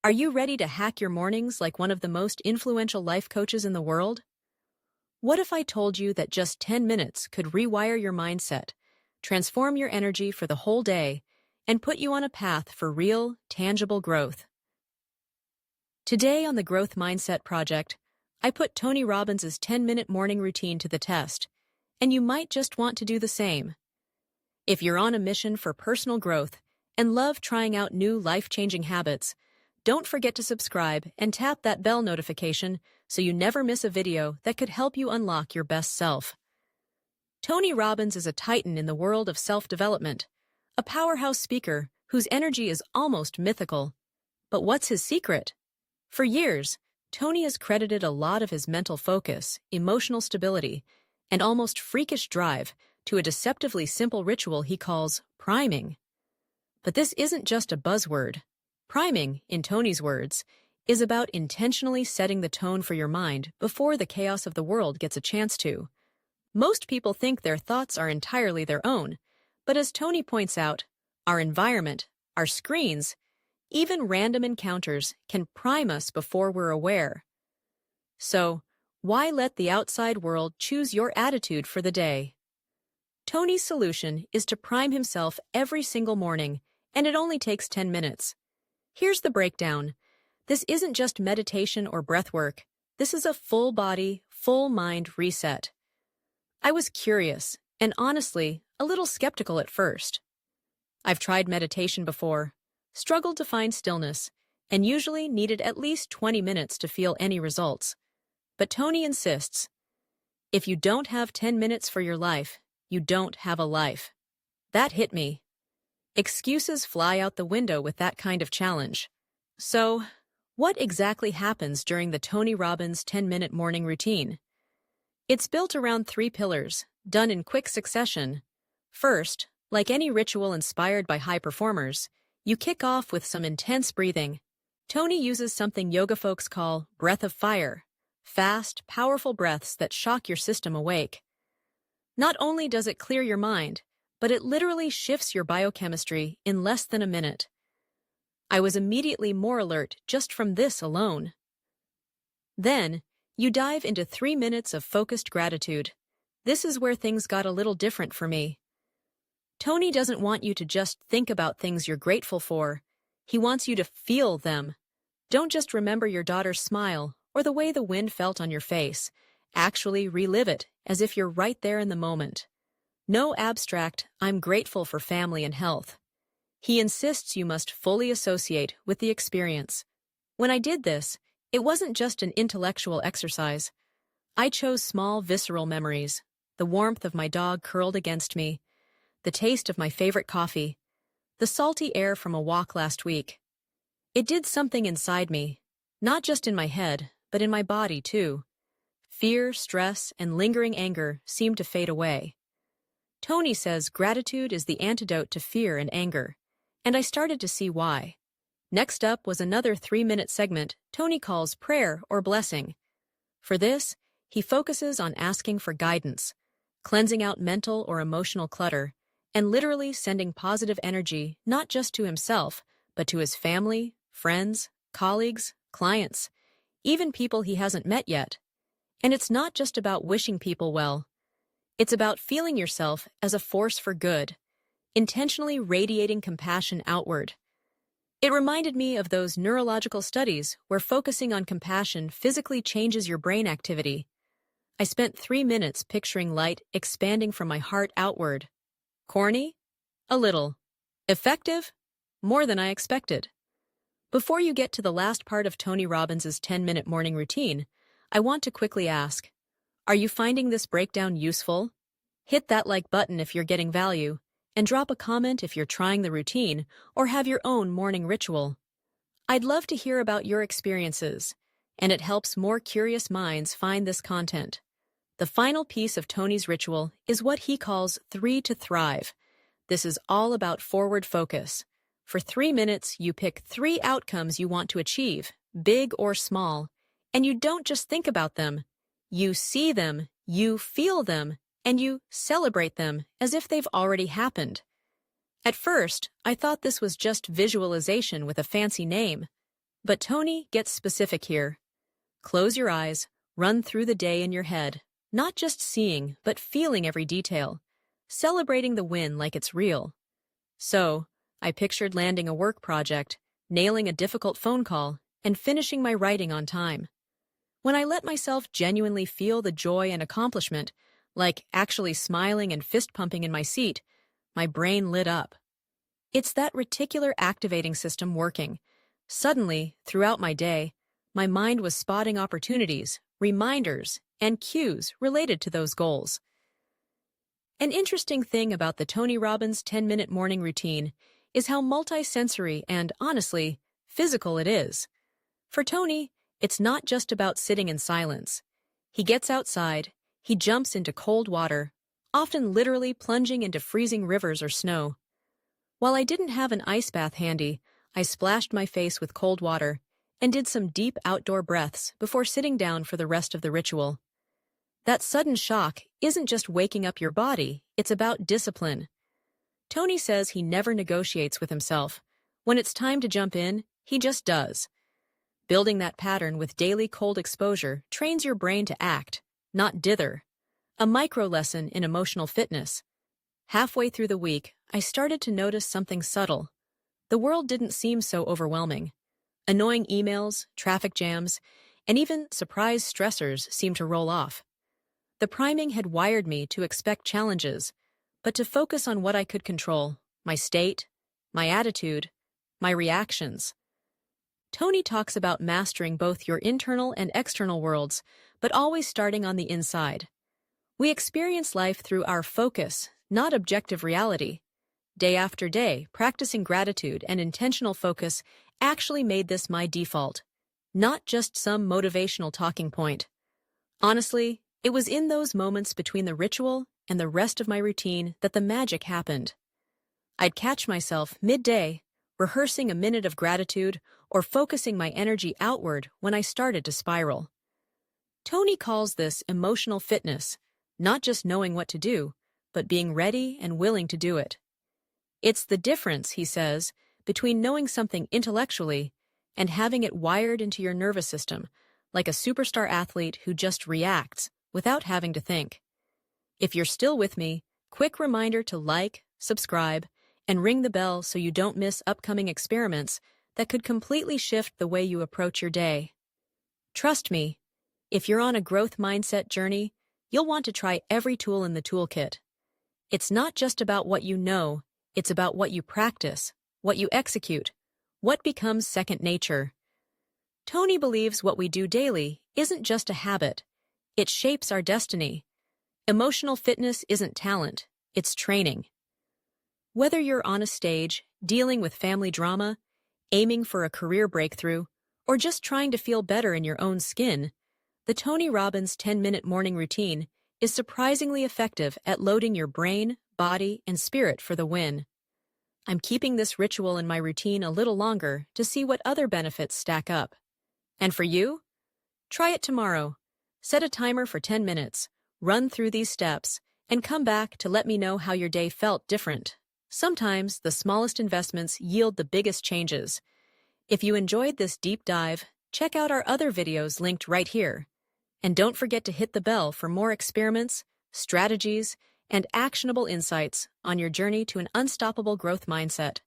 Are you ready to hack your mornings like one of the most influential life coaches in the world? What if I told you that just 10 minutes could rewire your mindset, transform your energy for the whole day, and put you on a path for real, tangible growth? Today on the Growth Mindset Project, I put Tony Robbins' 10-minute morning routine to the test, and you might just want to do the same. If you're on a mission for personal growth and love trying out new life-changing habits, don't forget to subscribe and tap that bell notification so you never miss a video that could help you unlock your best self. Tony Robbins is a titan in the world of self-development, a powerhouse speaker whose energy is almost mythical. But what's his secret? For years, Tony has credited a lot of his mental focus, emotional stability, and almost freakish drive to a deceptively simple ritual he calls priming. But this isn't just a buzzword. Priming, in Tony's words, is about intentionally setting the tone for your mind before the chaos of the world gets a chance to. Most people think their thoughts are entirely their own, but as Tony points out, our environment, our screens, even random encounters can prime us before we're aware. So, why let the outside world choose your attitude for the day? Tony's solution is to prime himself every single morning, and it only takes 10 minutes. Here's the breakdown. This isn't just meditation or breathwork. This is a full-body, full-mind reset. I was curious, and honestly, a little skeptical at first. I've tried meditation before, struggled to find stillness, and usually needed at least 20 minutes to feel any results. But Tony insists, if you don't have 10 minutes for your life, you don't have a life. That hit me. Excuses fly out the window with that kind of challenge. So, what exactly happens during the Tony Robbins 10-minute morning routine? It's built around 3 pillars, done in quick succession. First, like any ritual inspired by high performers, you kick off with some intense breathing. Tony uses something yoga folks call breath of fire, fast, powerful breaths that shock your system awake. Not only does it clear your mind, but it literally shifts your biochemistry in less than a minute. I was immediately more alert just from this alone. Then, you dive into 3 minutes of focused gratitude. This is where things got a little different for me. Tony doesn't want you to just think about things you're grateful for. He wants you to feel them. Don't just remember your daughter's smile or the way the wind felt on your face. Actually relive it as if you're right there in the moment. No abstract, I'm grateful for family and health. He insists you must fully associate with the experience. When I did this, it wasn't just an intellectual exercise. I chose small, visceral memories, the warmth of my dog curled against me, the taste of my favorite coffee, the salty air from a walk last week. It did something inside me, not just in my head, but in my body too. Fear, stress, and lingering anger seemed to fade away. Tony says gratitude is the antidote to fear and anger, and I started to see why. Next up was another 3-minute segment Tony calls prayer or blessing. For this, he focuses on asking for guidance, cleansing out mental or emotional clutter, and literally sending positive energy not just to himself, but to his family, friends, colleagues, clients, even people he hasn't met yet. And it's not just about wishing people well. It's about feeling yourself as a force for good, intentionally radiating compassion outward. It reminded me of those neurological studies where focusing on compassion physically changes your brain activity. I spent 3 minutes picturing light expanding from my heart outward. Corny? A little. Effective? More than I expected. Before you get to the last part of Tony Robbins' 10-minute morning routine, I want to quickly ask, are you finding this breakdown useful? Hit that like button if you're getting value, and drop a comment if you're trying the routine or have your own morning ritual. I'd love to hear about your experiences, and it helps more curious minds find this content. The final piece of Tony's ritual is what he calls 3 to Thrive. This is all about forward focus. For 3 minutes, you pick 3 outcomes you want to achieve, big or small, and you don't just think about them. You see them, you feel them, and you celebrate them as if they've already happened. At first, I thought this was just visualization with a fancy name. But Tony gets specific here. Close your eyes, run through the day in your head, not just seeing, but feeling every detail, celebrating the win like it's real. So, I pictured landing a work project, nailing a difficult phone call, and finishing my writing on time. When I let myself genuinely feel the joy and accomplishment, like actually smiling and fist-pumping in my seat, my brain lit up. It's that reticular activating system working. Suddenly, throughout my day, my mind was spotting opportunities, reminders, and cues related to those goals. An interesting thing about the Tony Robbins 10-minute morning routine is how multisensory and, honestly, physical it is. For Tony, it's not just about sitting in silence. He gets outside, he jumps into cold water, often literally plunging into freezing rivers or snow. While I didn't have an ice bath handy, I splashed my face with cold water and did some deep outdoor breaths before sitting down for the rest of the ritual. That sudden shock isn't just waking up your body, it's about discipline. Tony says he never negotiates with himself. When it's time to jump in, he just does. Building that pattern with daily cold exposure trains your brain to act, not dither. A micro lesson in emotional fitness. Halfway through the week, I started to notice something subtle. The world didn't seem so overwhelming. Annoying emails, traffic jams, and even surprise stressors seemed to roll off. The priming had wired me to expect challenges, but to focus on what I could control, my state, my attitude, my reactions. Tony talks about mastering both your internal and external worlds, but always starting on the inside. We experience life through our focus, not objective reality. Day after day, practicing gratitude and intentional focus actually made this my default, not just some motivational talking point. Honestly, it was in those moments between the ritual and the rest of my routine that the magic happened. I'd catch myself midday, rehearsing a minute of gratitude or focusing my energy outward when I started to spiral. Tony calls this emotional fitness, not just knowing what to do, but being ready and willing to do it. It's the difference, he says, between knowing something intellectually and having it wired into your nervous system, like a superstar athlete who just reacts without having to think. If you're still with me, quick reminder to like, subscribe, and ring the bell so you don't miss upcoming experiments that could completely shift the way you approach your day. Trust me, if you're on a growth mindset journey, you'll want to try every tool in the toolkit. It's not just about what you know, it's about what you practice, what you execute, what becomes second nature. Tony believes what we do daily isn't just a habit, it shapes our destiny. Emotional fitness isn't talent, it's training. Whether you're on a stage, dealing with family drama, aiming for a career breakthrough, or just trying to feel better in your own skin, the Tony Robbins 10-minute morning routine is surprisingly effective at loading your brain, body, and spirit for the win. I'm keeping this ritual in my routine a little longer to see what other benefits stack up. And for you? Try it tomorrow. Set a timer for 10 minutes, run through these steps, and come back to let me know how your day felt different. Sometimes the smallest investments yield the biggest changes. If you enjoyed this deep dive, check out our other videos linked right here. And don't forget to hit the bell for more experiments, strategies, and actionable insights on your journey to an unstoppable growth mindset.